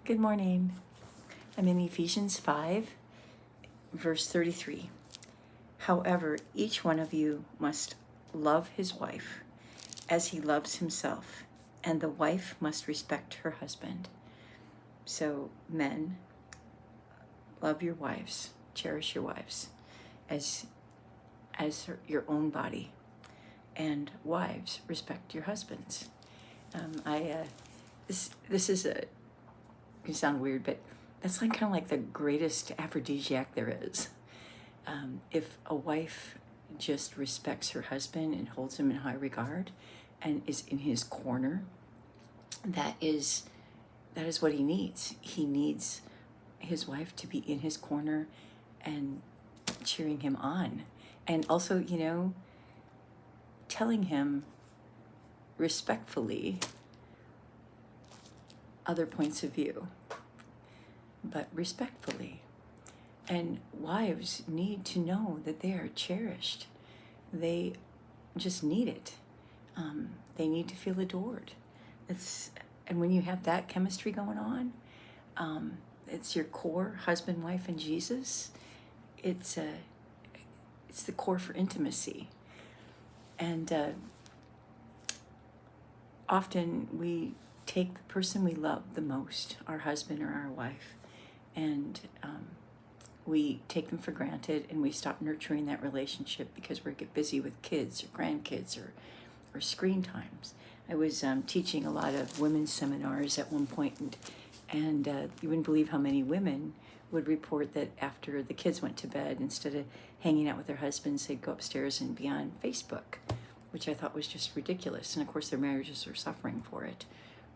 Good morning. I'm in Ephesians 5, verse 33. However, each one of you must love his wife as he loves himself, and the wife must respect her husband. So, men, love your wives, cherish your wives as your own body, and wives, respect your husbands. This is a, it sound weird, but that's like kind of like the greatest aphrodisiac there is. If a wife just respects her husband and holds him in high regard and is in his corner, that is what he needs. He needs his wife to be in his corner and cheering him on. And also, telling him respectfully other points of view, but respectfully. And wives need to know that they are cherished. They just need it. They need to feel adored. And when you have that chemistry going on, it's your core, husband, wife, and Jesus. It's the core for intimacy. And often we take the person we love the most, our husband or our wife, and we take them for granted, and we stop nurturing that relationship because we get busy with kids or grandkids or screen times. I was teaching a lot of women's seminars at one point, and you wouldn't believe how many women would report that after the kids went to bed, instead of hanging out with their husbands, they'd go upstairs and be on Facebook, which I thought was just ridiculous. And of course, their marriages are suffering for it.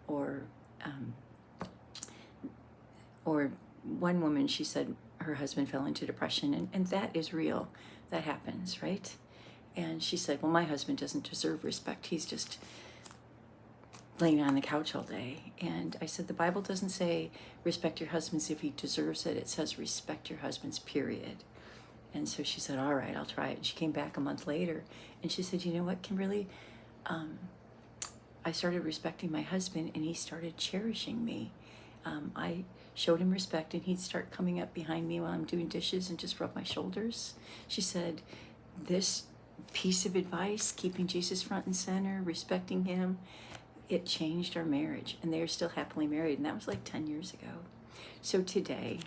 Or one woman, she said her husband fell into depression, and that is real. That happens, right? And she said, well, my husband doesn't deserve respect. He's just laying on the couch all day. And I said, the Bible doesn't say respect your husbands if he deserves it. It says respect your husbands, period. And so she said, all right, I'll try it. And she came back a month later, and she said, you know what, Kimberly? I started respecting my husband, and he started cherishing me. I showed him respect, and he'd start coming up behind me while I'm doing dishes and just rub my shoulders. She said, this piece of advice, keeping Jesus front and center, respecting him, it changed our marriage, and they're still happily married, and that was like 10 years ago. So today,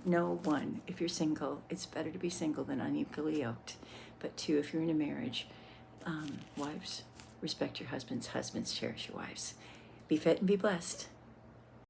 no, one, if you're single, it's better to be single than unequally yoked. But two, if you're in a marriage, wives, respect your husbands. Husbands, cherish your wives. Be fit and be blessed.